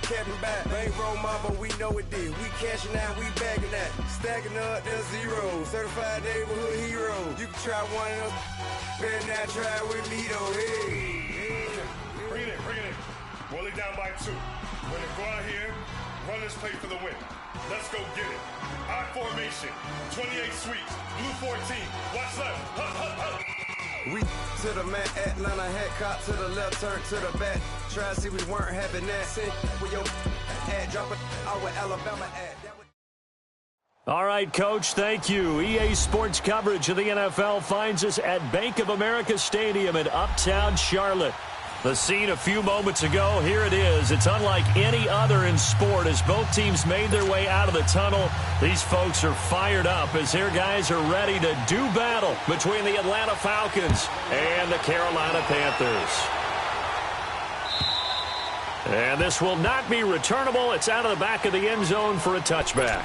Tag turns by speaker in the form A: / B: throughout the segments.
A: capping back. Bankroll mama, we know it did. We cashing out, we bagging that. Stacking up, there's zero. Certified neighborhood hero. You can try one of those. Better not try with me though. Hey.
B: Bring it in. Roll it down by 2. We're gonna go out here, run this play for the win. Let's go get it. I formation, 28 sweeps, blue 14. Watch left. Hut.
A: We to the man, Atlanta head cop to the left, turn to the back. Try to see we weren't having that. Send with your ad, drop it out with Alabama ad.
C: All right, Coach, thank you. EA Sports coverage of the NFL finds us at Bank of America Stadium in Uptown Charlotte. The scene a few moments ago, here it is. It's unlike any other in sport as both teams made their way out of the tunnel. These folks are fired up as their guys are ready to do battle between the Atlanta Falcons and the Carolina Panthers. And this will not be returnable. It's out of the back of the end zone for a touchback.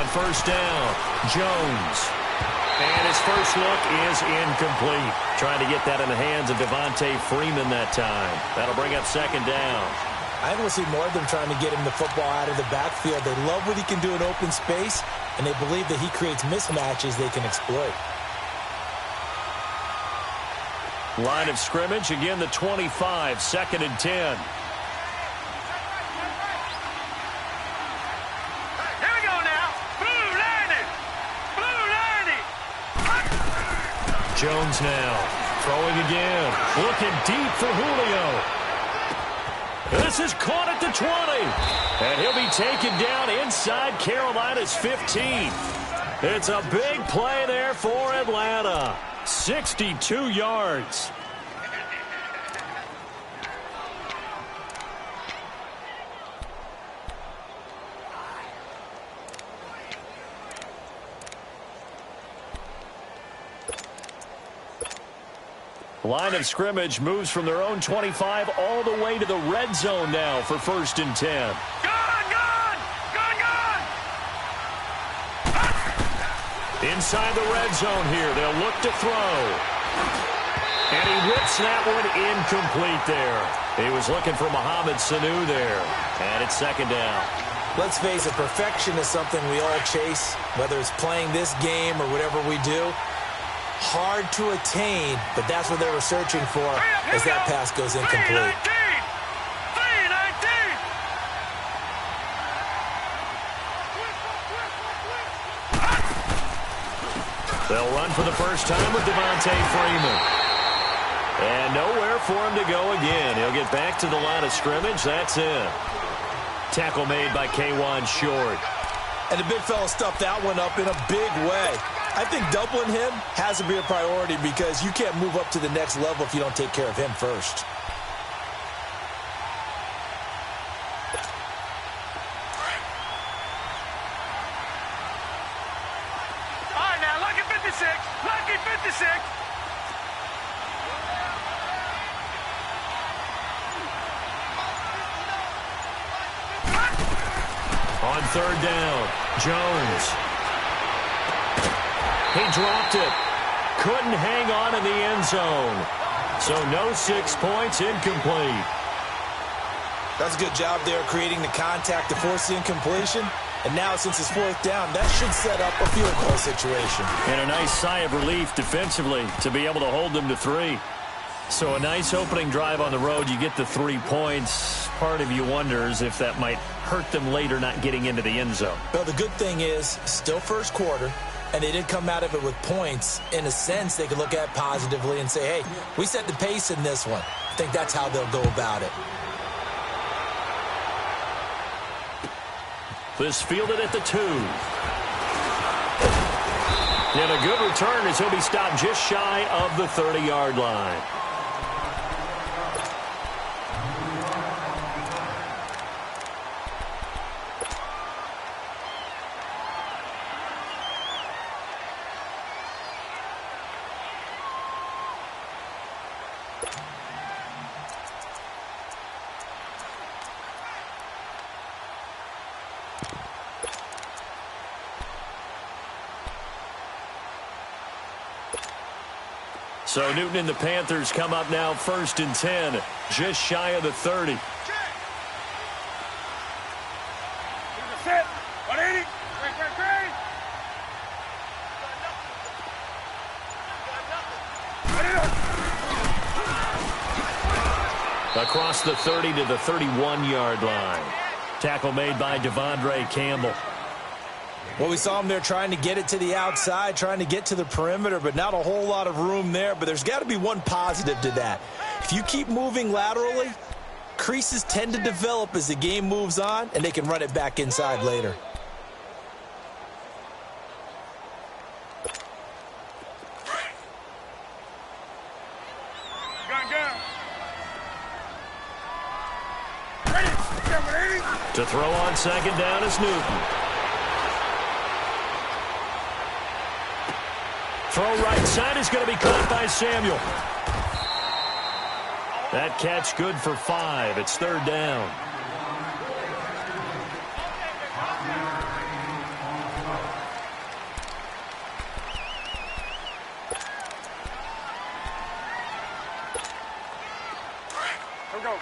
C: First down, Jones. And his first look is incomplete. Trying to get that in the hands of Devontae Freeman that time. That'll bring up second down.
D: I think we'll see more of them trying to get him the football out of the backfield. They love what he can do in open space, and they believe that he creates mismatches they can exploit.
C: Line of scrimmage, again the 25, 2nd and 10. Jones now, throwing again, looking deep for Julio. This is caught at the 20, and he'll be taken down inside Carolina's 15. It's a big play there for Atlanta, 62 yards. Line of scrimmage moves from their own 25 all the way to the red zone now for 1st and 10. Inside the red zone here, they'll look to throw. And he whips that one incomplete there. He was looking for Mohamed Sanu there. And it's 2nd down.
D: Let's face it, perfection is something we all chase, whether it's playing this game or whatever we do. Hard to attain, but that's what they were searching for as that pass goes incomplete.
C: They'll run for the first time with Devontae Freeman. And nowhere for him to go again. He'll get back to the line of scrimmage. That's it. Tackle made by K'Wan Short.
D: And the big fella stuffed that one up in a big way. I think doubling him has to be a priority because you can't move up to the next level if you don't take care of him first.
E: All right, now, lucky 56. Lucky 56.
C: On 3rd down, Jones. He dropped it. Couldn't hang on in the end zone. So no 6 points, incomplete.
D: That's a good job there creating the contact to force the incompletion. And now since it's 4th down, that should set up a field goal situation.
C: And a nice sigh of relief defensively to be able to hold them to 3. So a nice opening drive on the road. You get the 3 points. Part of you wonders if that might hurt them later not getting into the end zone.
D: Well, the good thing is still first quarter. And they didn't come out of it with points. In a sense, they could look at it positively and say, hey, we set the pace in this one. I think that's how they'll go about it.
C: This fielded at the 2. And a good return as he'll be stopped just shy of the 30-yard line. So Newton and the Panthers come up now 1st and 10, just shy of the 30.
E: Set. 180.
C: Across the 30 to the 31-yard line. Tackle made by Devondre Campbell.
D: Well, we saw him there trying to get it to the outside, trying to get to the perimeter, but not a whole lot of room there. But there's got to be one positive to that. If you keep moving laterally, creases tend to develop as the game moves on, and they can run it back inside later.
C: To throw on 2nd down is Newton. Throw right side is going to be caught by Samuel. That catch good for 5. It's 3rd down.
E: Here we go.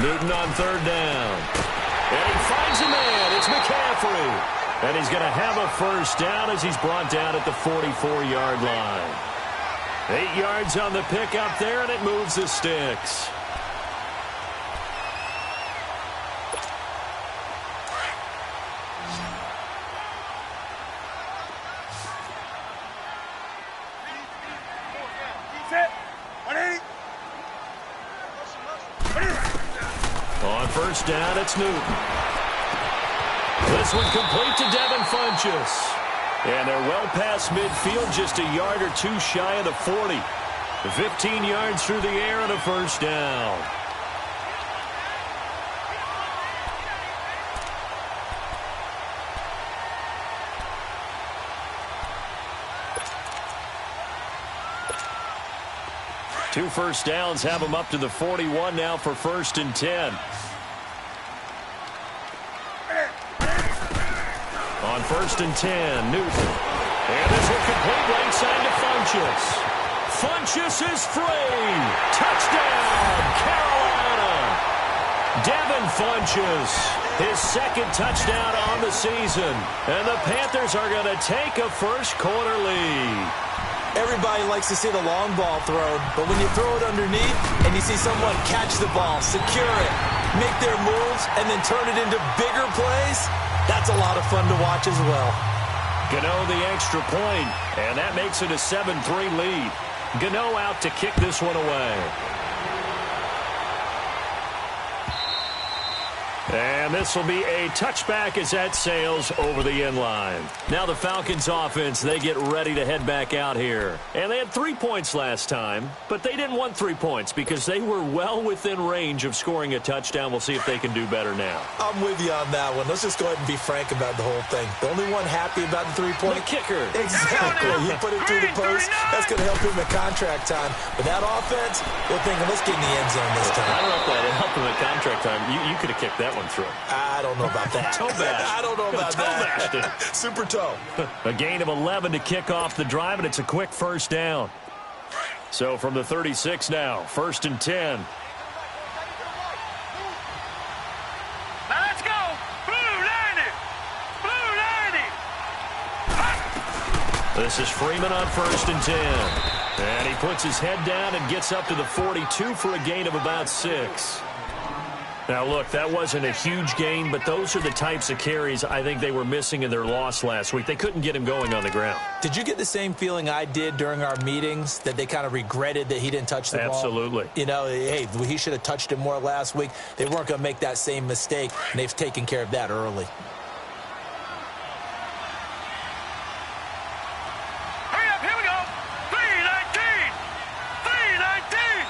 C: Newton on 3rd down. And he finds a man. It's McCaffrey. And he's going to have a 1st down as he's brought down at the 44-yard line. 8 yards on the pickup there, and it moves the sticks.
E: Set. 180.
C: On 1st down, it's Newton. This one complete to Devin Funchess. And they're well past midfield, just a yard or 2 shy of the 40. 15 yards through the air and a 1st down. Two 1st downs have them up to the 41 now for 1st and 10. On 1st and 10, Newton. And this will complete right side to Funchess. Funchess is free. Touchdown, Carolina. Devin Funchess, his 2nd touchdown on the season. And the Panthers are going to take a first-quarter lead.
D: Everybody likes to see the long ball thrown, but when you throw it underneath and you see someone catch the ball, secure it, make their moves, and then turn it into bigger plays, that's a lot of fun to watch as well.
C: Gano the extra point, and that makes it a 7-3 lead. Gano out to kick this one away. And this will be a touchback as that sails over the end line. Now the Falcons offense, they get ready to head back out here. And they had 3 points last time, but they didn't want 3 points because they were well within range of scoring a touchdown. We'll see if they can do better now.
D: I'm with you on that one. Let's just go ahead and be frank about the whole thing. The only one happy about the 3-point.
C: The kicker.
D: Exactly. He put it through the post. That's going to help him in contract time. But that offense, they're thinking, let's get in the end zone this time.
C: I don't know if that helped him in contract time. You could have kicked that one through.
D: I don't know about that.
C: Toe bash.
D: I don't know about that. Super toe.
C: A gain of 11 to kick off the drive, and it's a quick 1st down. So from the 36 now, 1st and 10.
E: Now let's go. Blue 90. Blue 90.
C: This is Freeman on 1st and 10. And he puts his head down and gets up to the 42 for a gain of about 6. Now, look, that wasn't a huge gain, but those are the types of carries I think they were missing in their loss last week. They couldn't get him going on the ground.
D: Did you get the same feeling I did during our meetings, that they kind of regretted that he didn't touch the ball?
C: Absolutely.
D: You know, hey, he should have touched it more last week. They weren't going to make that same mistake, and they've taken care of that early.
E: Hurry up, here we go. 319. 319.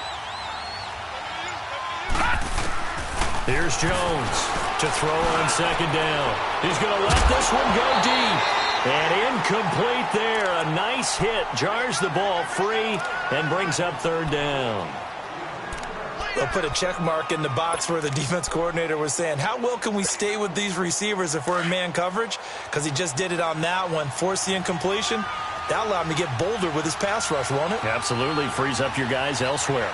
C: Here's Jones to throw on 2nd down. He's going to let this one go deep. And incomplete there. A nice hit. Jars the ball free and brings up 3rd down.
D: They'll put a check mark in the box where the defense coordinator was saying, how well can we stay with these receivers if we're in man coverage? Because he just did it on that one, forced the incompletion. That allowed him to get bolder with his pass rush, won't it?
C: Absolutely. Frees up your guys elsewhere.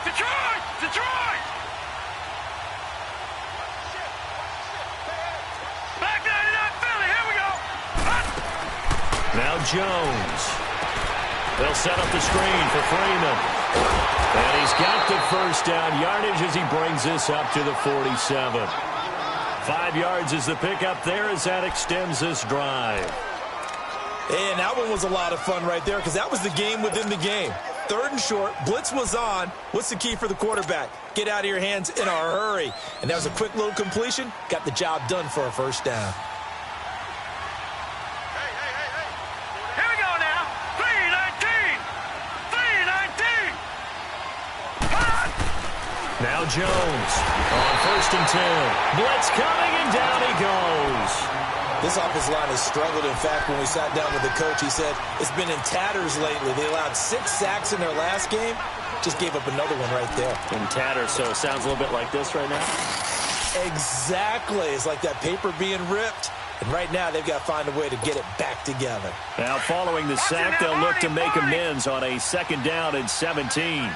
E: Detroit! Detroit! Back 99 Philly, here we go!
C: Now Jones. They'll set up the screen for Freeman. And he's got the first down yardage as he brings this up to the 47. 5 yards is the pickup there as that extends this drive.
D: And that one was a lot of fun right there because that was the game within the game. 3rd and short, blitz was on. What's the key for the quarterback? Get out of your hands in a hurry. And that was a quick little completion. Got the job done for a first down.
E: Here we go now! 3-19! 3-19!
C: Now Jones on 1st and 10. Blitz coming, and down he goes.
D: This offensive line has struggled. In fact, when we sat down with the coach, he said it's been in tatters lately. They allowed 6 sacks in their last game. Just gave up another one right there.
C: In tatters, so it sounds a little bit like this right now.
D: Exactly. It's like that paper being ripped. And right now, they've got to find a way to get it back together.
C: Now, following the sack, they'll look to make amends on a 2nd down and 17.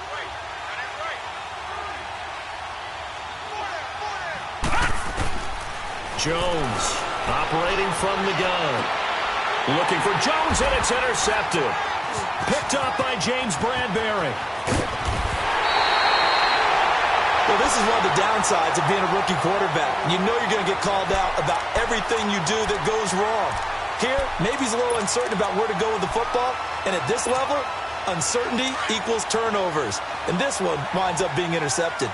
C: Jones operating from the gun. Looking for Jones, and it's intercepted. Picked up by James Bradbury.
D: Well, this is one of the downsides of being a rookie quarterback. You know you're going to get called out about everything you do that goes wrong. Here, maybe he's a little uncertain about where to go with the football. And at this level, uncertainty equals turnovers. And this one winds up being intercepted.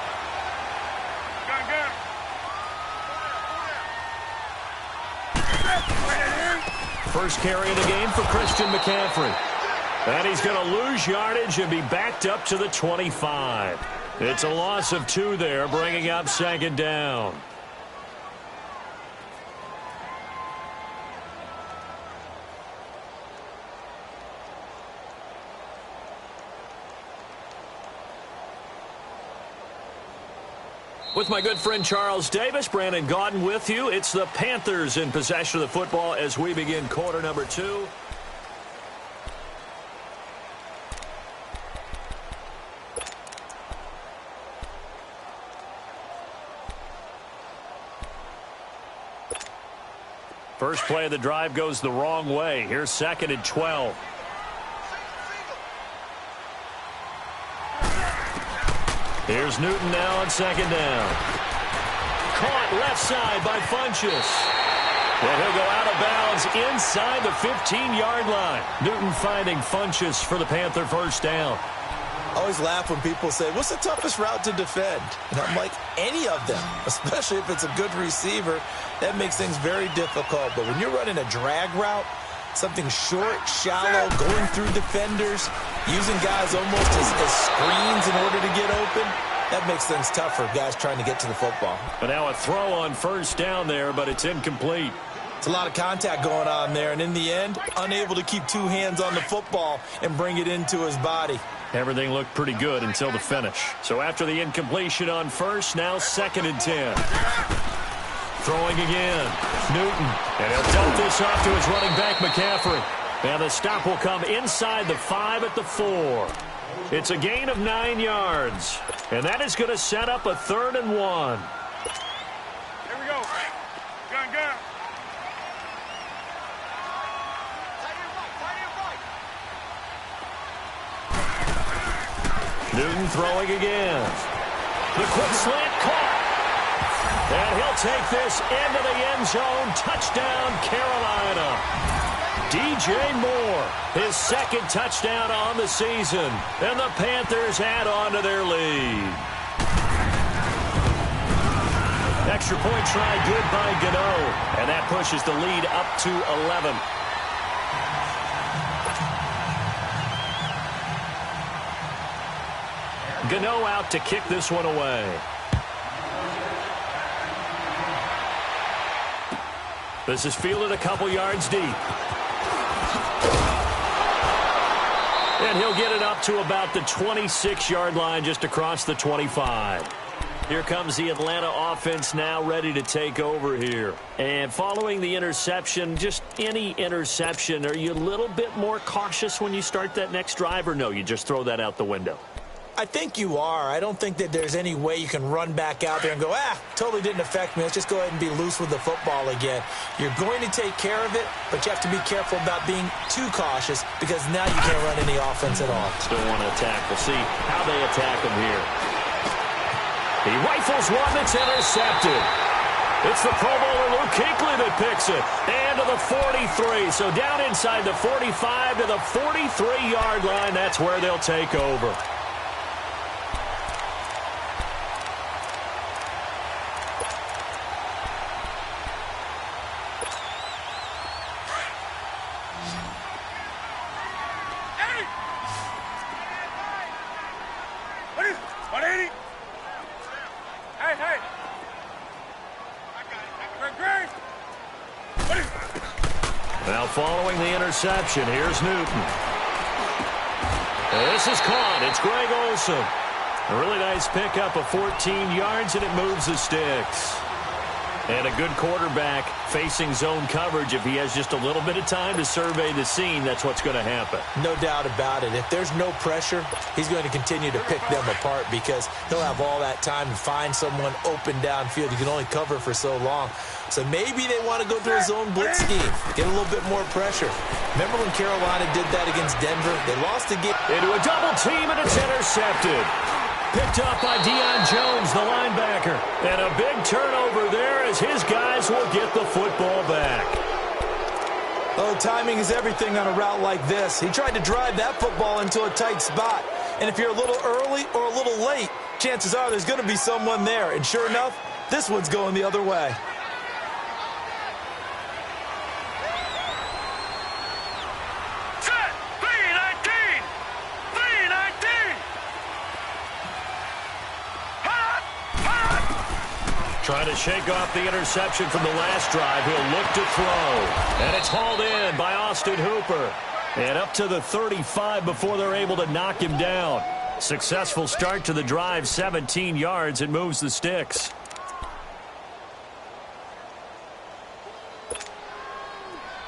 C: First carry of the game for Christian McCaffrey. And he's going to lose yardage and be backed up to the 25. It's a loss of 2 there, bringing up 2nd down. With my good friend Charles Davis, Brandon Gaudin with you. It's the Panthers in possession of the football as we begin quarter number 2. First play of the drive goes the wrong way. Here's 2nd and 12. Here's Newton now on 2nd down. Caught left side by Funchess. And he'll go out of bounds inside the 15-yard line. Newton finding Funchess for the Panther first down.
D: I always laugh when people say, what's the toughest route to defend? And I'm like, any of them, especially if it's a good receiver. That makes things very difficult. But when you're running a drag route, something short, shallow, going through defenders, using guys almost as screens in order to get open, that makes things tough for guys trying to get to the football.
C: But now a throw on first down there, but it's incomplete.
D: It's a lot of contact going on there, and in the end, unable to keep 2 hands on the football and bring it into his body.
C: Everything looked pretty good until the finish. So after the incompletion on first, now 2nd and 10. Throwing again. Newton. And he'll dump this off to his running back, McCaffrey. And the stop will come inside the 5 at the 4. It's a gain of 9 yards. And that is going to set up a 3rd and 1.
E: Here we go. Gun.
C: Newton throwing again. The quick slant caught. And he'll take this into the end zone. Touchdown, Carolina. DJ Moore, his 2nd touchdown on the season. And the Panthers add on to their lead. Extra point try good by Gano. And that pushes the lead up to 11. Gano out to kick this one away. This is fielded a couple yards deep. And he'll get it up to about the 26-yard line, just across the 25. Here comes the Atlanta offense now ready to take over here. And following the interception, just any interception, are you a little bit more cautious when you start that next drive, or no, you just throw that out the window?
D: I think you are. I don't think that there's any way you can run back out there and go, totally didn't affect me. Let's just go ahead and be loose with the football again. You're going to take care of it, but you have to be careful about being too cautious because now you can't run any offense at all.
C: Still want to attack. We'll see how they attack him here. He rifles one that's intercepted. It's the Pro Bowler Luke Kuechly that picks it. And to the 43. So down inside the 45 to the 43-yard line. That's where they'll take over. Now following the interception, here's Newton. This is caught. It's Greg Olsen. A really nice pickup of 14 yards, and it moves the sticks. And a good quarterback facing zone coverage. If he has just a little bit of time to survey the scene, that's what's going to happen.
D: No doubt about it. If there's no pressure, he's going to continue to pick them apart because he'll have all that time to find someone open downfield. You can only cover for so long. So maybe they want to go to a zone blitz scheme, get a little bit more pressure. Remember when Carolina did that against Denver? They lost the game.
C: Into a double team, and it's intercepted. Picked up by Deion Jones, the linebacker. And a big turnover there as his guys will get the football back.
D: Oh, timing is everything on a route like this. He tried to drive that football into a tight spot. And if you're a little early or a little late, chances are there's going to be someone there. And sure enough, this one's going the other way.
C: Trying to shake off the interception from the last drive. He'll look to throw. And it's hauled in by Austin Hooper. And up to the 35 before they're able to knock him down. Successful start to the drive, 17 yards. It moves the sticks.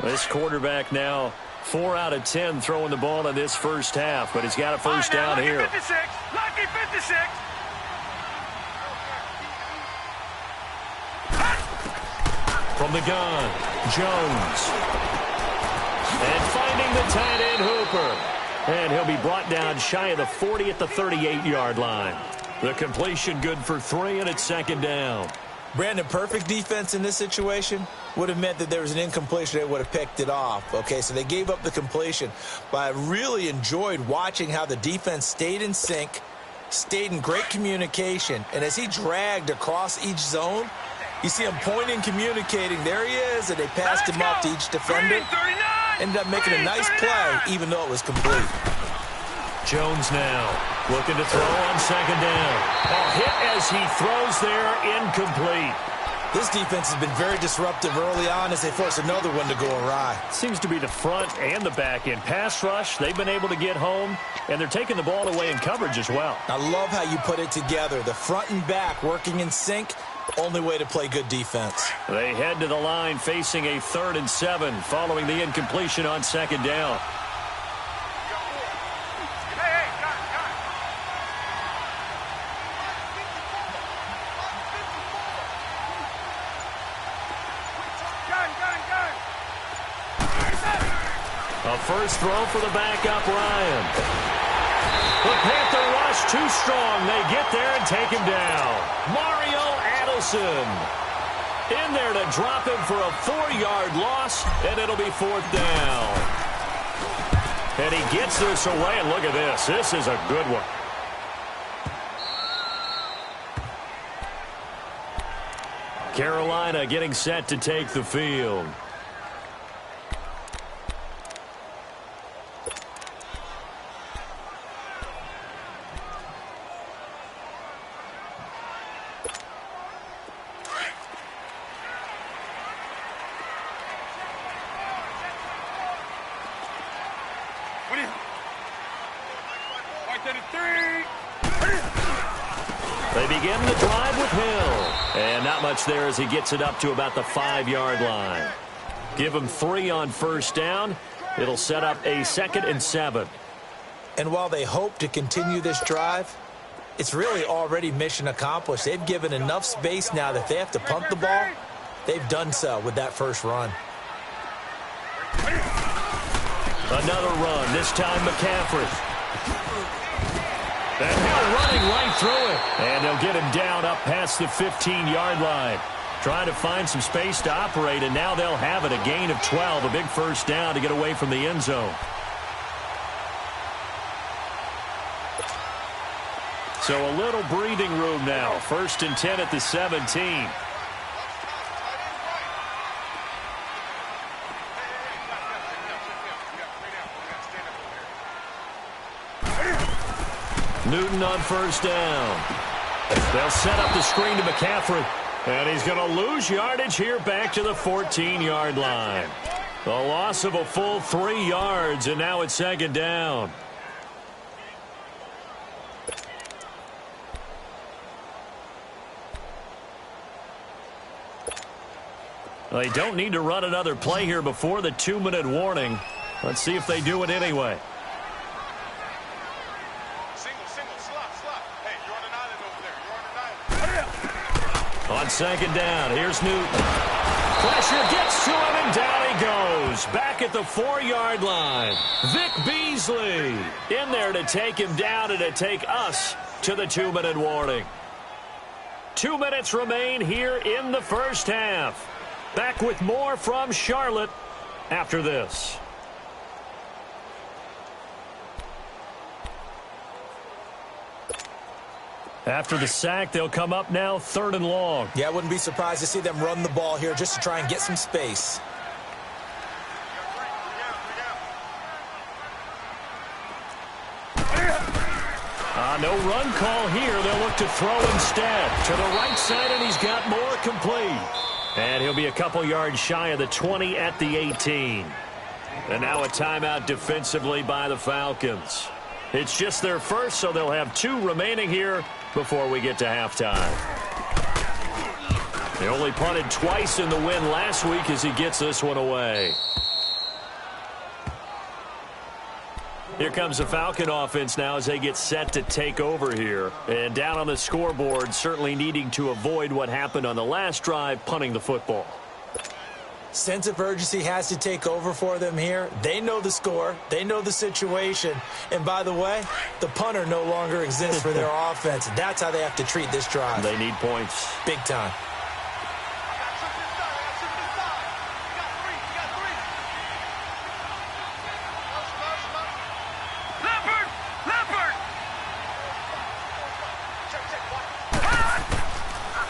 C: This quarterback now 4 out of 10 throwing the ball in this first half. But he's got a first down
E: lucky
C: here.
E: 56, lucky 56.
C: From the gun, Jones. And finding the tight end, Hooper. And he'll be brought down shy of the 40 at the 38-yard line. The completion good for 3, and it's second down.
D: Brandon, perfect defense in this situation would have meant that there was an incompletion. They would have picked it off. Okay, so they gave up the completion. But I really enjoyed watching how the defense stayed in sync, stayed in great communication. And as he dragged across each zone, you see him pointing, communicating. There he is, and they passed him off to each defender. Ended up making a nice play, even though it was complete.
C: Jones now looking to throw on second down. A hit as he throws there, incomplete.
D: This defense has been very disruptive early on as they force another one to go awry.
C: Seems to be the front and the back end. Pass rush, they've been able to get home, and they're taking the ball away in coverage as well.
D: I love how you put it together. The front and back working in sync. Only way to play good defense.
C: They head to the line facing a 3rd and 7 following the incompletion on second down. A first throw for the backup, Ryan. The Panther rush too strong. They get there and take him down. Mario Adelson in there to drop him for a 4-yard loss, and it'll be 4th down. And he gets this away, and look at this. This is a good one. Carolina getting set to take the field. They begin the drive with Hill. And not much there as he gets it up to about the 5-yard line. Give him 3 on first down. It'll set up a 2nd and 7.
D: And while they hope to continue this drive, it's really already mission accomplished. They've given enough space now that they have to punt the ball. They've done so with that first run.
C: Another run, this time McCaffrey. And Hill running right through it. And they'll get him down up past the 15-yard line. Trying to find some space to operate, and now they'll have it. A gain of 12, a big first down to get away from the end zone. So a little breathing room now. 1st and 10 at the 17. Newton on first down. They'll set up the screen to McCaffrey. And he's going to lose yardage here back to the 14-yard line. A loss of a full 3 yards, and now it's 2nd down. They don't need to run another play here before the 2-minute warning. Let's see if they do it anyway. On 2nd down, here's Newton. Pressure gets to him, and down he goes. Back at the 4-yard line. Vic Beasley in there to take him down and to take us to the 2-minute warning. 2 minutes remain here in the first half. Back with more from Charlotte after this. After the sack, they'll come up now 3rd and long.
D: Yeah, I wouldn't be surprised to see them run the ball here just to try and get some space.
C: No run call here. They'll look to throw instead. To the right side, and he's got more complete. And he'll be a couple yards shy of the 20 at the 18. And now a timeout defensively by the Falcons. It's just their first, so they'll have 2 remaining here before we get to halftime. They only punted twice in the win last week as he gets this one away. Here comes the Falcon offense now as they get set to take over here. And down on the scoreboard, certainly needing to avoid what happened on the last drive, punting the football.
D: Sense of urgency has to take over for them here. They know the score. They know the situation. And by the way, the punter no longer exists for their offense. That's how they have to treat this drive.
C: They need points.
D: Big time.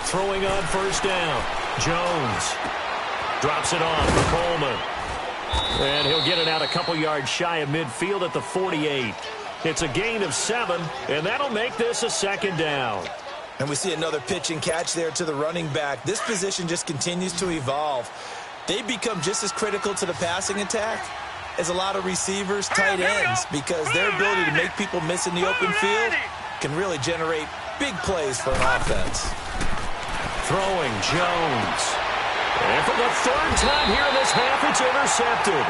C: Throwing on first down. Jones drops it off for Coleman. And he'll get it out a couple yards shy of midfield at the 48. It's a gain of 7, and that'll make this a 2nd down.
D: And we see another pitch and catch there to the running back. This position just continues to evolve. They become just as critical to the passing attack as a lot of receivers, tight ends, because their ability to make people miss in the open field can really generate big plays for an offense.
C: Throwing Jones. And for the 3rd time here in this half, it's intercepted.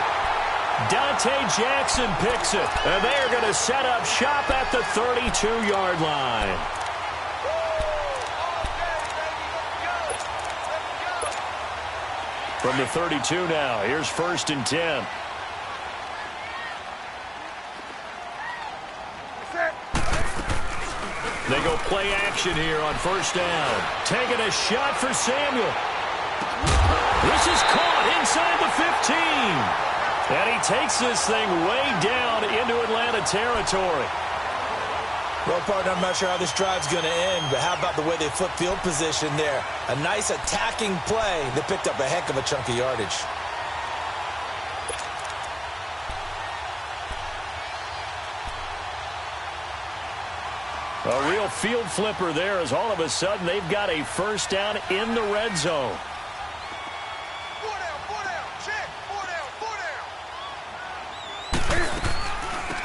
C: Dante Jackson picks it. And they are going to set up shop at the 32-yard line. From the 32 now, here's 1st and 10. They go play action here on first down. Taking a shot for Samuel. This is caught inside the 15. And he takes this thing way down into Atlanta territory.
D: Well, partner, I'm not sure how this drive's going to end, but how about the way they flip field position there? A nice attacking play that picked up a heck of a chunk of yardage.
C: A real field flipper there as all of a sudden they've got a first down in the red zone.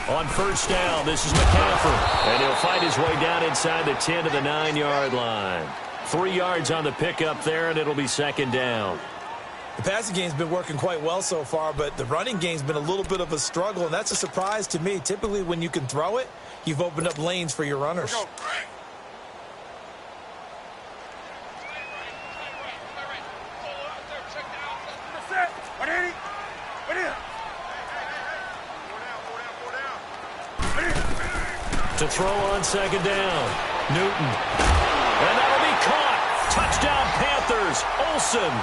C: On first down, this is McCaffrey. And he'll fight his way down inside the 10 to the 9-yard line. 3 yards on the pickup there, and it'll be second down.
D: The passing game's been working quite well so far, but the running game's been a little bit of a struggle, and that's a surprise to me. Typically, when you can throw it, you've opened up lanes for your runners.
C: To throw on second down, Newton. And that'll be caught. Touchdown, Panthers. Olsen.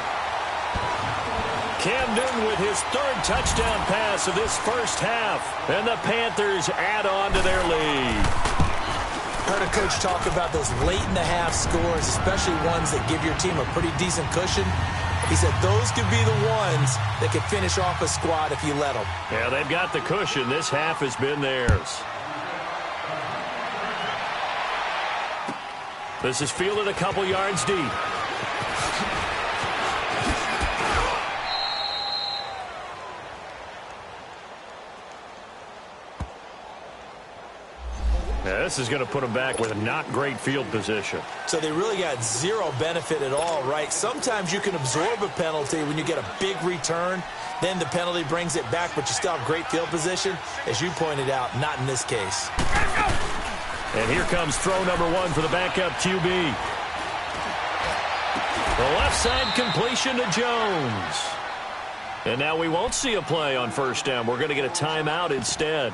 C: Cam Newton with his 3rd touchdown pass of this first half. And the Panthers add on to their lead.
D: Heard a coach talk about those late-in-the-half scores, especially ones that give your team a pretty decent cushion. He said those could be the ones that could finish off a squad if you let them.
C: Yeah, they've got the cushion. This half has been theirs. This is fielded a couple yards deep. Now, this is going to put them back with a not great field position.
D: So they really got zero benefit at all, right? Sometimes you can absorb a penalty when you get a big return. Then the penalty brings it back, but you still have great field position. As you pointed out, not in this case.
C: And here comes throw number 1 for the backup QB. The left side completion to Jones. And now we won't see a play on first down. We're going to get a timeout instead,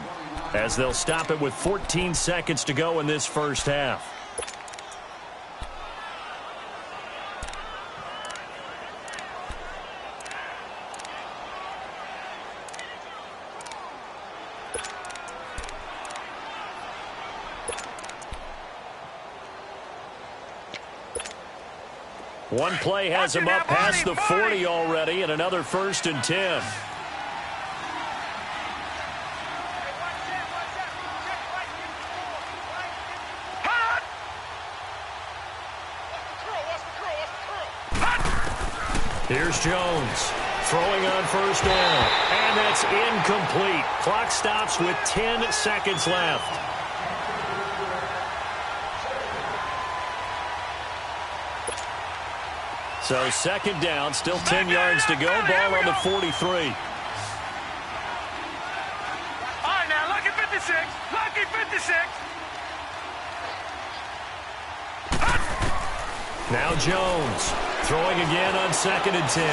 C: as they'll stop it with 14 seconds to go in this first half. One play has him up past the 40 already, and another 1st and 10. Here's Jones throwing on first down, and that's incomplete. Clock stops with 10 seconds left. So second down, still 10 yards to go. Ball on the 43.
E: All right, now, lucky 56. Lucky 56.
C: Now Jones throwing again on 2nd and 10.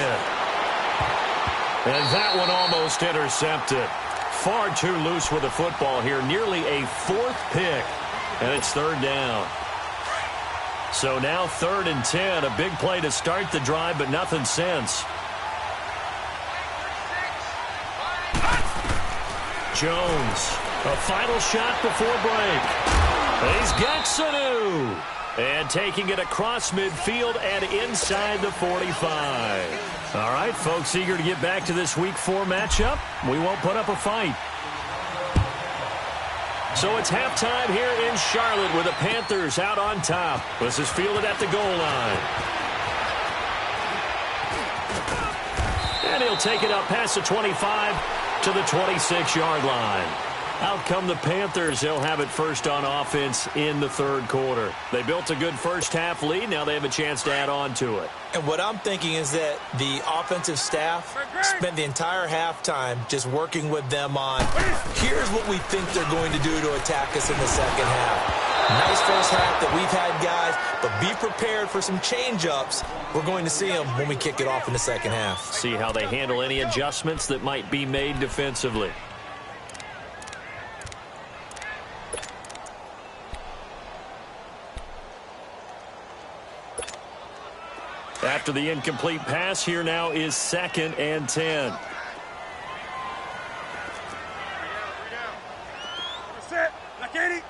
C: And that one almost intercepted. Far too loose with the football here. Nearly a 4th pick. And it's 3rd down. So now 3rd and 10. A big play to start the drive, but nothing since. Jones, a final shot before break. He's got Sanu. And taking it across midfield and inside the 45. All right, folks, eager to get back to this Week 4 matchup. We won't put up a fight. So it's halftime here in Charlotte with the Panthers out on top. This is fielded at the goal line. And he'll take it up past the 25 to the 26-yard line. Out come the Panthers. They'll have it first on offense in the 3rd quarter. They built a good first half lead. Now they have a chance to add on to it.
D: And what I'm thinking is that the offensive staff spent the entire halftime just working with them on, here's what we think they're going to do to attack us in the second half. Nice first half that we've had, guys, but be prepared for some change-ups. We're going to see them when we kick it off in the second half.
C: See how they handle any adjustments that might be made defensively. After the incomplete pass, here now is 2nd and 10.
E: Set. Like 80.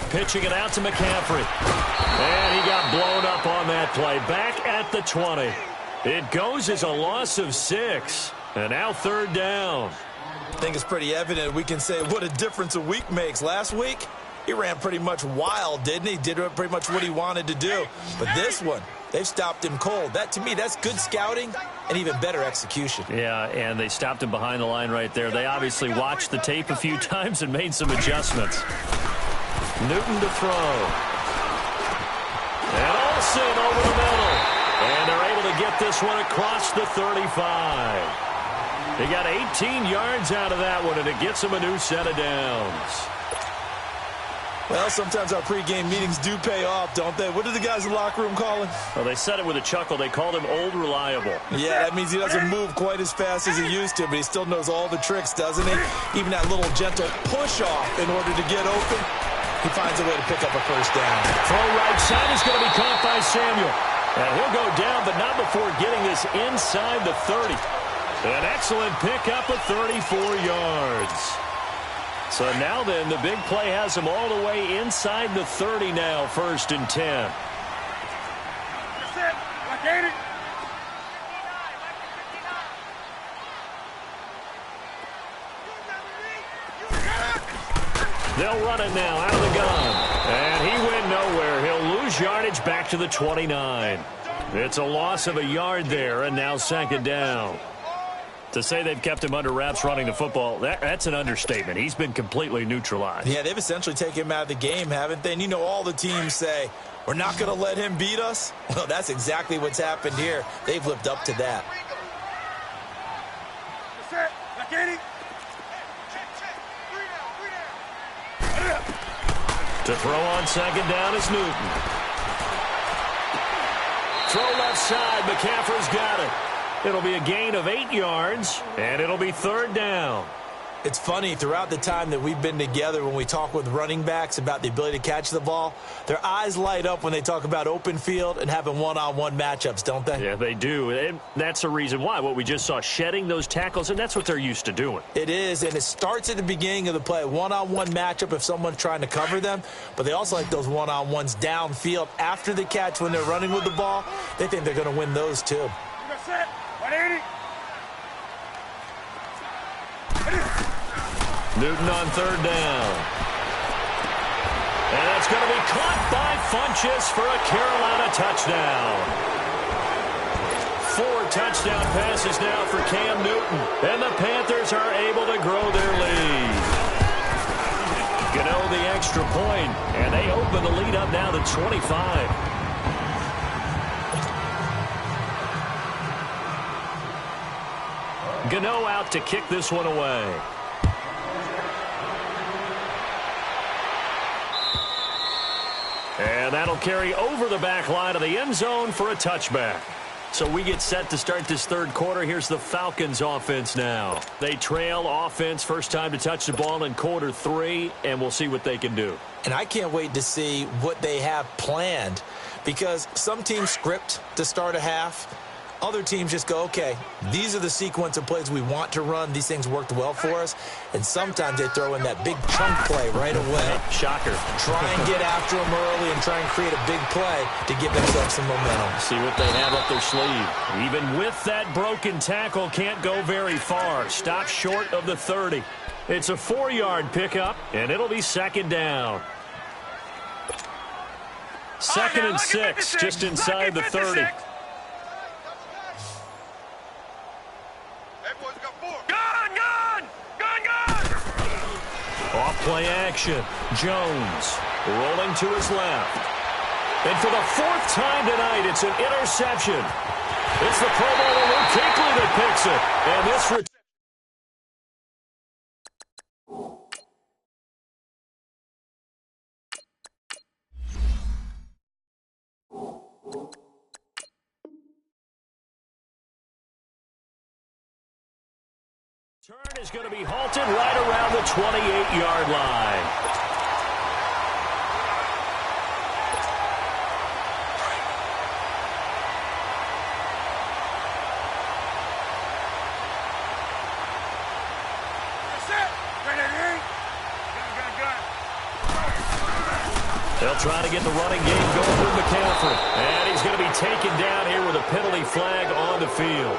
C: Pitching it out to McCaffrey. And he got blown up on that play. Back at the 20. It goes as a loss of 6. And now 3rd down.
D: I think it's pretty evident. We can say what a difference a week makes. Last week, he ran pretty much wild, didn't he? Did pretty much what he wanted to do. But this one, They've stopped him cold. That, to me, that's good scouting and even better execution.
C: Yeah, and they stopped him behind the line right there. They obviously watched the tape a few times and made some adjustments. Newton to throw. And Olsen over the middle. And they're able to get this one across the 35. They got 18 yards out of that one, and it gets them a new set of downs.
D: Well, sometimes our pregame meetings do pay off, don't they? What do the guys in the locker room call him?
C: Well, they said it with a chuckle. They called him Old Reliable.
D: Yeah, that means he doesn't move quite as fast as he used to, but he still knows all the tricks, doesn't he? Even that little gentle push-off in order to get open, he finds a way to pick up a first down.
C: Throw right side is going to be caught by Samuel. And he'll go down, but not before getting this inside the 30. An excellent pickup of 34 yards. So now then, the big play has him all the way inside the 30 now, 1st and 10.
E: That's it. Like 80.
C: They'll run it now out of the gun. And he went nowhere. He'll lose yardage back to the 29. It's a loss of a yard there, and now 2nd down. To say they've kept him under wraps running the football, that's an understatement. He's been completely neutralized.
D: Yeah, they've essentially taken him out of the game, haven't they? And you know all the teams say, we're not going to let him beat us. Well, that's exactly what's happened here. They've lived up to that.
E: That's it. Like 80.
C: To throw on 2nd down is Newton. Throw left side. McCaffrey's got it. It'll be a gain of 8 yards, and it'll be 3rd down.
D: It's funny, throughout the time that we've been together, when we talk with running backs about the ability to catch the ball, their eyes light up when they talk about open field and having one-on-one matchups, don't they?
C: Yeah, they do. And that's the reason why. What we just saw, shedding those tackles, and that's what they're used to doing.
D: It is, and it starts at the beginning of the play. One-on-one matchup if someone's trying to cover them, but they also like those one-on-ones downfield after the catch when they're running with the ball. They think they're going to win those too.
E: That's it. 180.
C: Newton on 3rd down. And that's going to be caught by Funchess for a Carolina touchdown. 4 touchdown passes now for Cam Newton. And the Panthers are able to grow their lead. Gano the extra point, and they open the lead up now to 25. Gano out to kick this one away. And that'll carry over the back line of the end zone for a touchback. So we get set to start this 3rd quarter. Here's the Falcons offense now. They trail offense, first time to touch the ball in quarter 3, and we'll see what they can do.
D: And I can't wait to see what they have planned, because some teams script to start a half. Other teams just go, okay, these are the sequence of plays we want to run. These things worked well for us. And sometimes they throw in that big chunk play right away.
C: Shocker.
D: Try and get after them early and try and create a big play to give themselves some momentum.
C: See what they have up their sleeve. Even with that broken tackle, can't go very far. Stop short of the 30. It's a 4-yard pickup, and it'll be 2nd down. 2nd and 6, just inside the 30. Off-play action. Jones rolling to his left. And for the 4th time tonight, it's an interception. It's the Pro Bowler Luke Kuechly that picks it. And this turn is going to be halted right around the 28-yard line. They'll try to get the running game going with McCaffrey. And he's going to be taken down here with a penalty flag on the field.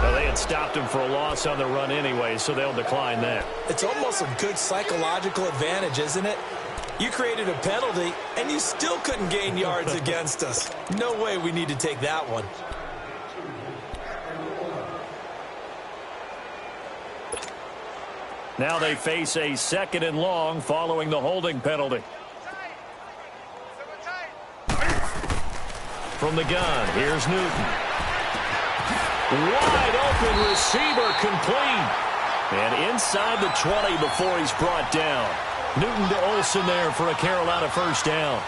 C: Well, they had stopped him for a loss on the run anyway, so they'll decline that.
D: It's almost a good psychological advantage, isn't it? You created a penalty, and you still couldn't gain yards against us. No way we need to take that one.
C: Now they face a 2nd and long following the holding penalty. From the gun, here's Newton. Wide open receiver complete. And inside the 20 before he's brought down. Newton to Olsen there for a Carolina first down.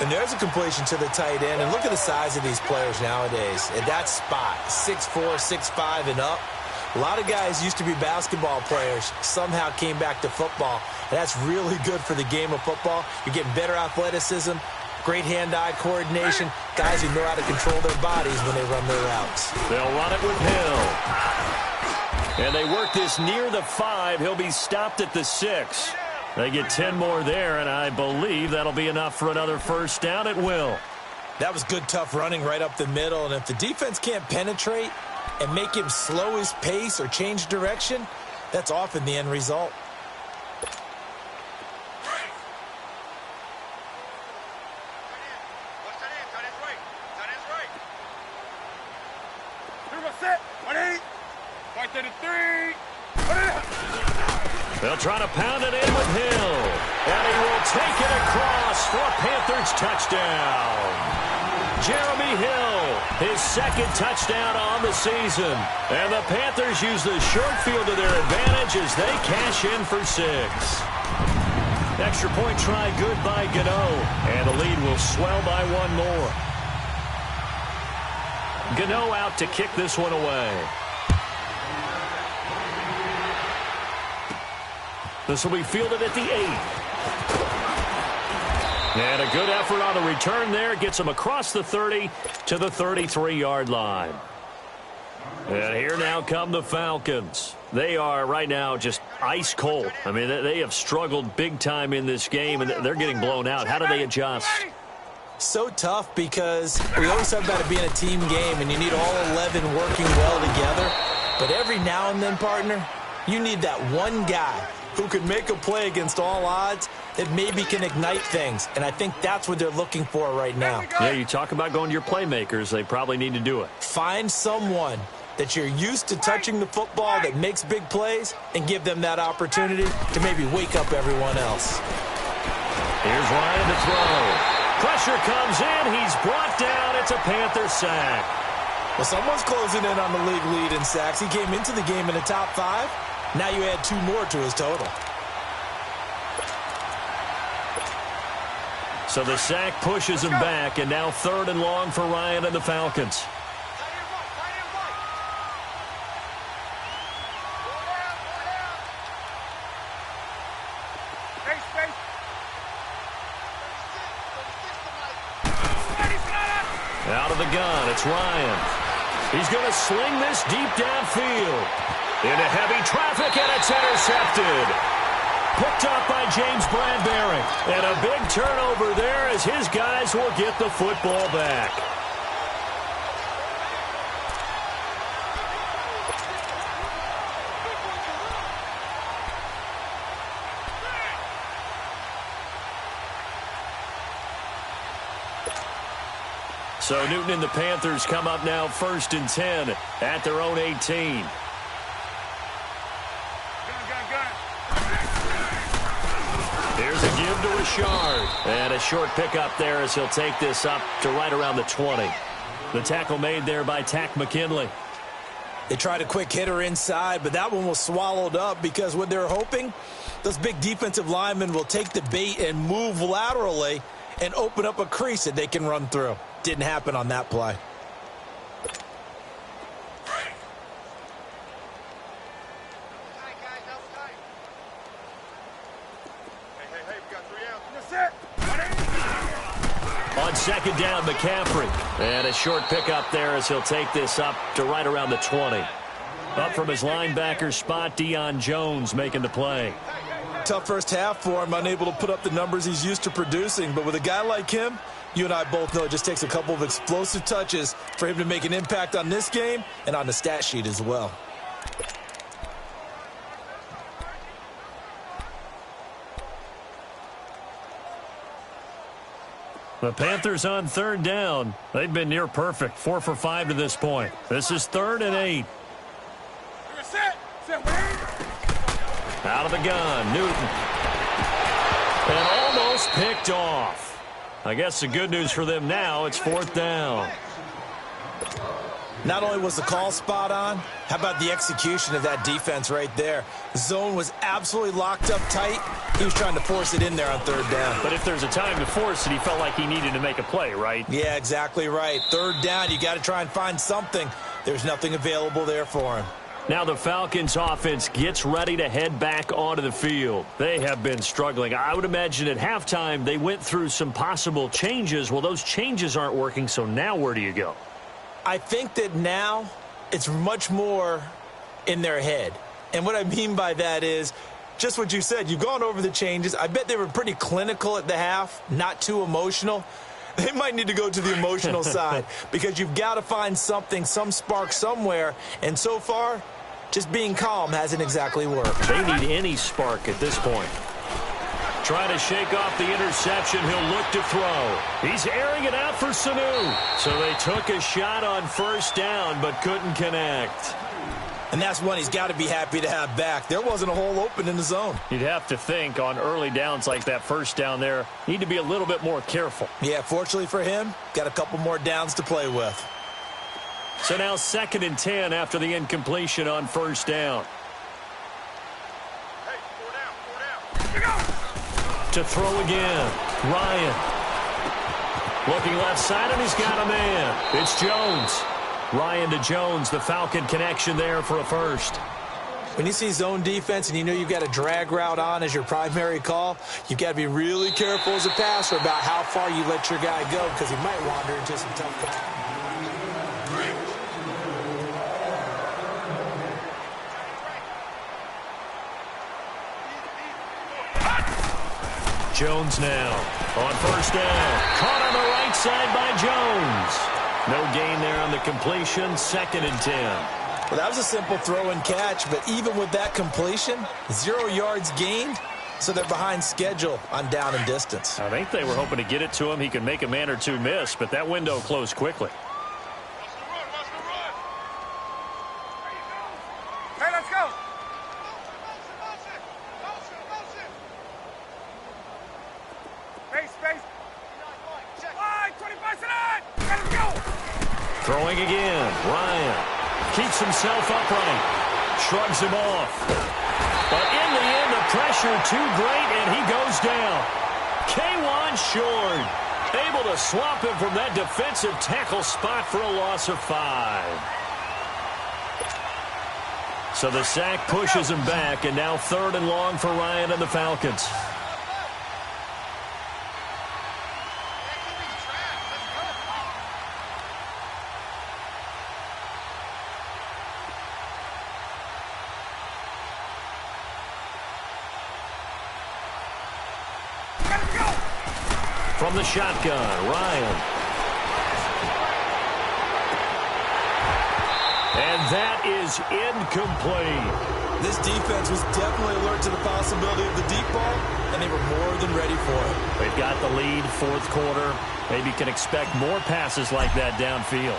D: And there's a completion to the tight end. And look at the size of these players nowadays. At that spot, 6'4", 6'5", and up. A lot of guys used to be basketball players, somehow came back to football. And that's really good for the game of football. You're getting better athleticism, great hand-eye coordination, guys who know how to control their bodies when they run their routes.
C: They'll run it with Hill. And they work this near the 5. He'll be stopped at the 6. They get 10 more there, and I believe that'll be enough for another first down. It will.
D: That was good, tough running right up the middle. And if the defense can't penetrate and make him slow his pace or change direction, that's often the end result.
C: They'll try to pound it in with Hill. And he will take it across for a Panthers touchdown. Jeremy Hill, his 2nd touchdown on the season. And the Panthers use the short field to their advantage as they cash in for 6. Extra point try good by Gano. And the lead will swell by 1 more. Gano out to kick this one away. This will be fielded at the 8. And a good effort on the return there. Gets him across the 30 to the 33-yard line. And here now come the Falcons. They are right now just ice cold. I mean, they have struggled big time in this game, and they're getting blown out. How do they adjust?
D: So tough because we always talk about it being a team game, and you need all 11 working well together. But every now and then, partner, you need that one guy who can make a play against all odds that maybe can ignite things. And I think that's what they're looking for right now.
C: Yeah, you talk about going to your playmakers. They probably need to do it.
D: Find someone that you're used to touching the football that makes big plays and give them that opportunity to maybe wake up everyone else.
C: Here's Ryan to throw. Pressure comes in. He's brought down. It's a Panther sack.
D: Well, someone's closing in on the league lead in sacks. He came into the game in the top 5. Now you add 2 more to his total.
C: So the sack pushes him back, and now 3rd and long for Ryan and the Falcons. Out of the gun, it's Ryan. He's going to sling this deep downfield. Into heavy traffic, and it's intercepted. Picked up by James Bradbury. And a big turnover there as his guys will get the football back. So Newton and the Panthers come up now 1st and 10 at their own 18. Here's a give to Richard. And a short pickup there as he'll take this up to right around the 20. The tackle made there by Tack McKinley.
D: They tried a quick hitter inside, but that one was swallowed up because what they're hoping, those big defensive linemen will take the bait and move laterally and open up a crease that they can run through. Didn't happen on that play.
C: On 2nd down, McCaffrey. And a short pickup there as he'll take this up to right around the 20. Up from his linebacker spot, Deion Jones making the play.
D: Tough first half for him, unable to put up the numbers he's used to producing. But with a guy like him, you and I both know it just takes a couple of explosive touches for him to make an impact on this game and on the stat sheet as well.
C: The Panthers on third down. They've been near perfect, 4 for 5 to this point. This is 3rd and 8. Out of the gun, Newton. And almost picked off. I guess the good news for them now, it's 4th down.
D: Not only was the call spot on, how about the execution of that defense right there? The zone was absolutely locked up tight. He was trying to force it in there on 3rd down.
C: But if there's a time to force it, he felt like he needed to make a play, right?
D: Yeah, exactly right. 3rd down, you got to try and find something. There's nothing available there for him.
C: Now the Falcons offense gets ready to head back onto the field. They have been struggling. I would imagine at halftime they went through some possible changes. Well, those changes aren't working, so now where do you go?
D: I think that now it's much more in their head. And what I mean by that is just what you said. You've gone over the changes. I bet they were pretty clinical at the half, not too emotional. They might need to go to the emotional side because you've got to find something, some spark somewhere. And so far, just being calm hasn't exactly worked.
C: They need any spark at this point. Trying to shake off the interception. He'll look to throw. He's airing it out for Sanu. So they took a shot on 1st down but couldn't connect.
D: And that's one he's got to be happy to have back. There wasn't a hole open in the zone.
C: You'd have to think on early downs like that 1st down there, need to be a little bit more careful.
D: Yeah, fortunately for him, got a couple more downs to play with.
C: So now 2nd and 10 after the incompletion on 1st down. To throw again. Ryan. Looking left side, and he's got a man. It's Jones. Ryan to Jones, the Falcon connection there for a 1st.
D: When you see zone defense and you know you've got a drag route on as your primary call, you've got to be really careful as a passer about how far you let your guy go because he might wander into some tough contact.
C: Jones now on 1st down. Caught on the right side by Jones. No gain there on the completion. 2nd and 10.
D: Well, that was a simple throw and catch, but even with that completion, 0 yards gained, so they're behind schedule on down and distance.
C: I think they were hoping to get it to him. He could make a man or two miss, but that window closed quickly.
E: Hey, let's go.
C: Throwing again. Ryan keeps himself upright. Shrugs him off. But in the end, the pressure too great, and he goes down. K'Wan Short able to swap him from that defensive tackle spot for a loss of 5. So the sack pushes him back, and now 3rd and long for Ryan and the Falcons. From the shotgun, Ryan. And that is incomplete.
D: This defense was definitely alert to the possibility of the deep ball, and they were more than ready for it.
C: They've got the lead, 4th quarter. Maybe can expect more passes like that downfield.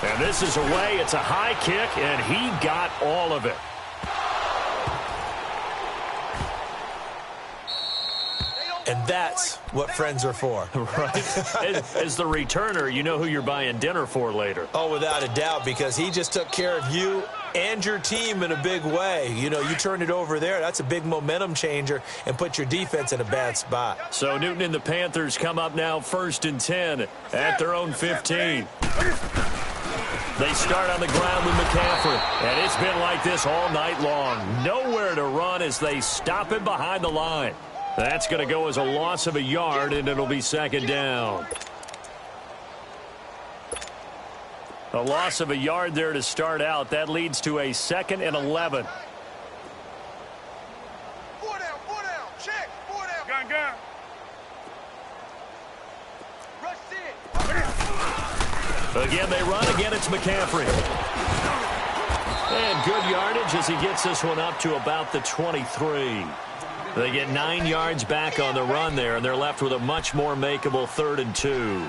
C: And this is away. It's a high kick, and he got all of it.
D: And that's what friends are for.
C: Right? As the returner, you know who you're buying dinner for later.
D: Oh, without a doubt, because he just took care of you and your team in a big way. You know, you turn it over there, that's a big momentum changer and put your defense in a bad spot.
C: So Newton and the Panthers come up now 1st and 10 at their own 15. They start on the ground with McCaffrey, and it's been like this all night long. Nowhere to run as they stop him behind the line. That's going to go as a loss of a yard, and it'll be 2nd down. A loss of a yard there to start out. That leads to a 2nd and 11.
E: 4 down, check, 4 down. Gun. Rush in.
C: Again, they run. Again, it's McCaffrey. And good yardage as he gets this one up to about the 23. They get 9 yards back on the run there, and they're left with a much more makeable 3rd and 2.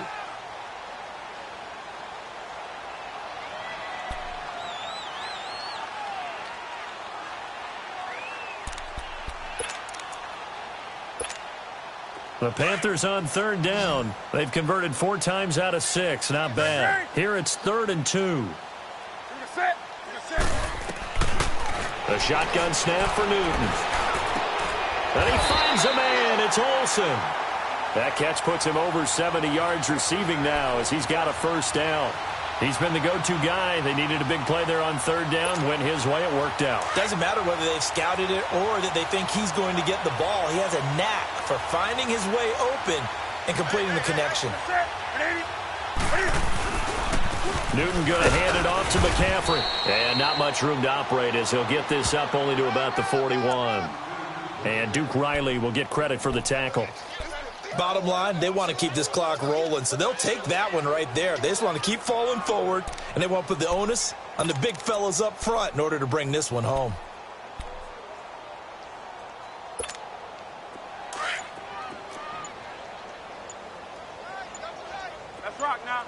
C: The Panthers on 3rd down. They've converted 4 times out of 6. Not bad. Here it's 3rd and 2. A shotgun snap for Newton. And he finds a man. It's Olsen. That catch puts him over 70 yards receiving now as he's got a 1st down. He's been the go-to guy. They needed a big play there on 3rd down. Went his way. It worked out.
D: Doesn't matter whether they've scouted it or that they think he's going to get the ball. He has a knack for finding his way open and completing the connection.
C: Newton going to hand it off to McCaffrey. And not much room to operate as he'll get this up only to about the 41. And Duke Riley will get credit for the tackle.
D: Bottom line, they want to keep this clock rolling, so they'll take that one right there. They just want to keep falling forward, and they want to put the onus on the big fellas up front in order to bring this one home.
E: Let's rock now.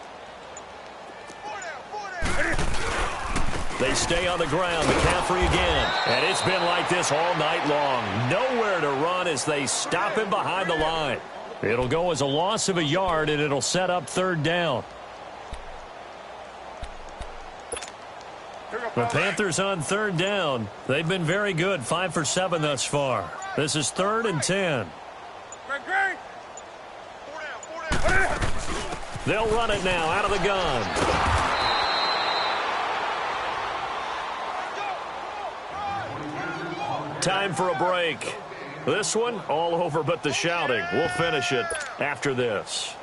C: They stay on the ground. McCaffrey again. And it's been like this all night long. Nowhere to run as they stop him behind the line. It'll go as a loss of a yard, and it'll set up 3rd down. The Panthers on 3rd down. They've been very good. 5 for 7 thus far. This is 3rd and 10. They'll run it now out of the gun. Time for a break. This one, all over but the shouting. We'll finish it after this.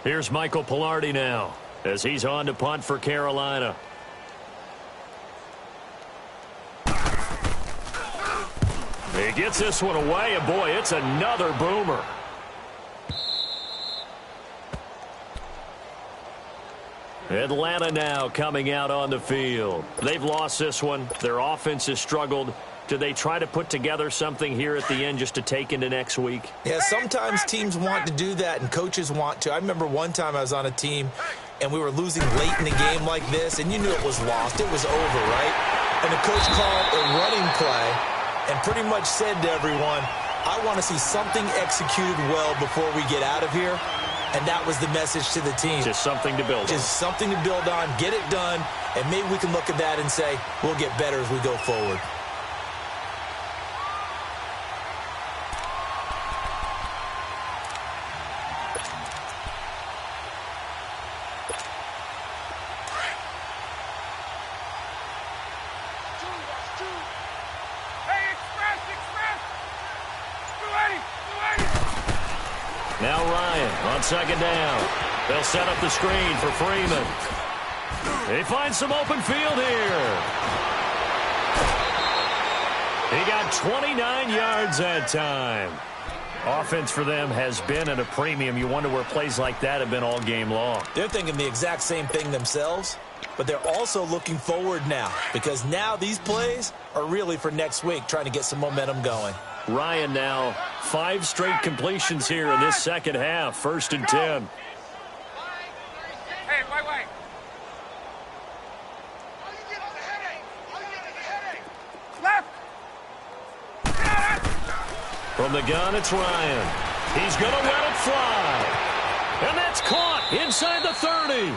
C: Here's Michael Pilardi now as he's on to punt for Carolina. He gets this one away, and boy, it's another boomer. Atlanta now coming out on the field. They've lost this one. Their offense has struggled. Do they try to put together something here at the end just to take into next week?
D: Yeah, sometimes teams want to do that, and coaches want to. I remember one time I was on a team, and we were losing late in the game like this, and you knew it was lost. It was over, right? And the coach called a running play and pretty much said to everyone, I want to see something executed well before we get out of here. And that was the message to the team.
C: Just something to build on.
D: Just something to build on, get it done, and maybe we can look at that and say, we'll get better as we go forward.
C: Now Ryan on 2nd down. They'll set up the screen for Freeman. He finds some open field here. He got 29 yards that time. Offense for them has been at a premium. You wonder where plays like that have been all game long.
D: They're thinking the exact same thing themselves, but they're also looking forward now because now these plays are really for next week, trying to get some momentum going.
C: Ryan now 5 straight completions here in this second half. 1st and 10.
E: Hey, wait. Left.
C: From the gun, it's Ryan. He's going to let it fly. And that's caught inside the 30.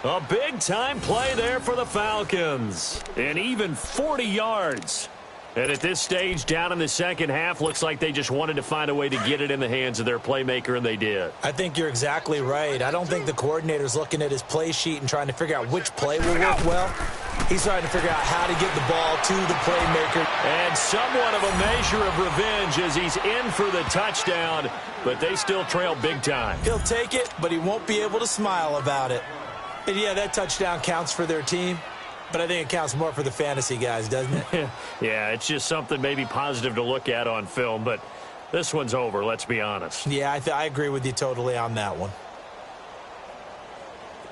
C: A big-time play there for the Falcons. And even 40 yards. And at this stage, down in the second half, looks like they just wanted to find a way to get it in the hands of their playmaker, and they did.
D: I think you're exactly right. I don't think the coordinator's looking at his play sheet and trying to figure out which play will work well. He's trying to figure out how to get the ball to the playmaker.
C: And somewhat of a measure of revenge as he's in for the touchdown, but they still trail big time.
D: He'll take it, but he won't be able to smile about it. And yeah, that touchdown counts for their team. But I think it counts more for the fantasy guys, doesn't it?
C: Yeah, it's just something maybe positive to look at on film. But This one's over, let's be honest.
D: Yeah, I agree with you totally on that one.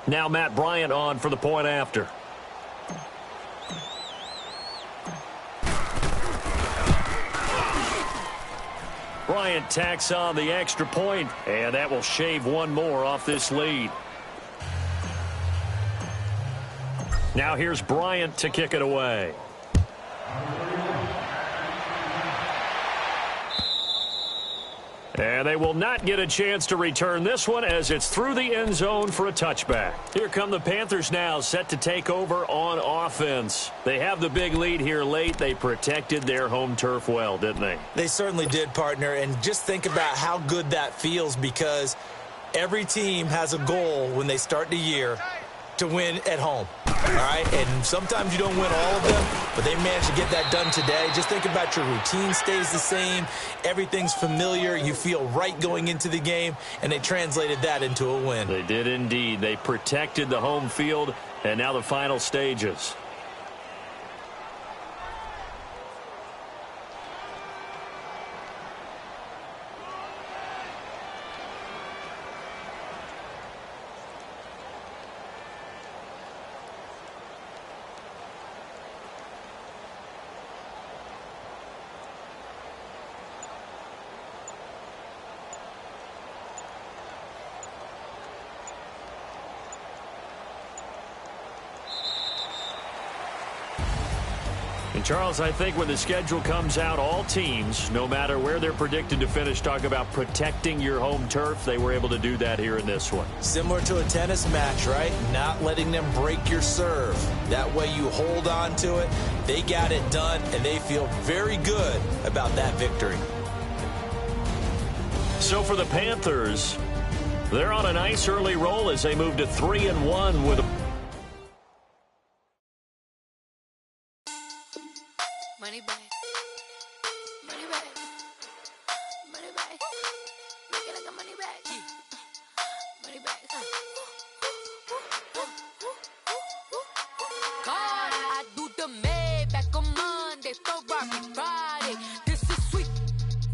C: Now Matt Bryant on for the point after. Bryant tacks on the extra point, and that will shave one more off this lead. Now here's Bryant to kick it away. And they will not get a chance to return this one as it's through the end zone for a touchback. Here come the Panthers now, set to take over on offense. They have the big lead here late. They protected their home turf well, didn't they?
D: They certainly did, partner. And just think about how good that feels, because every team has a goal when they start the year to win at home. All right, and sometimes you don't win all of them, but they managed to get that done today. Just think about your routine stays the same. Everything's familiar. You feel right going into the game, and they translated that into a win.
C: They did indeed. They protected the home field, and now the final stages. And Charles, I think when the schedule comes out, all teams, no matter where they're predicted to finish, talk about protecting your home turf. They were able to do that here in this one.
D: Similar to a tennis match, right? Not letting them break your serve. That way you hold on to it. They got it done, and they feel very good about that victory.
C: So for the Panthers, they're on a nice early roll as they move to 3-1 with a
F: money back, money back, money back, make it like a money back, money back. God, I do the Maybach on Monday, Ferrari Friday. This is sweet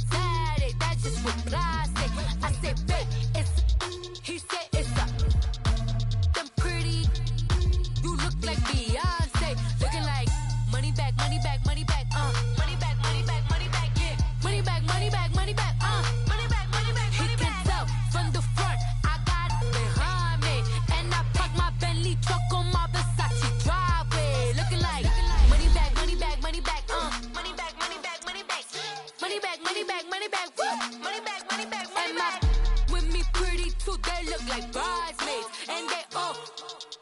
F: Saturday, that's just what I say. I say, babe, it's, he said it's a, them pretty, you look like Beyonce, looking like money back, money back, money back. Money back, money back, money back, yeah. Money back, money back, money back, money back, money back, money back. He can tell from the front, I got it behind me. And I park my Bentley truck on my Versace driveway. Looking like money back, money back, money back, money back, money back, money back. Money back, money back, money back, money back, money back, money back. With me pretty too, they look like bridesmaids. And they all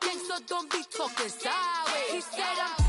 F: gang, so don't be talking sideways. He said I'm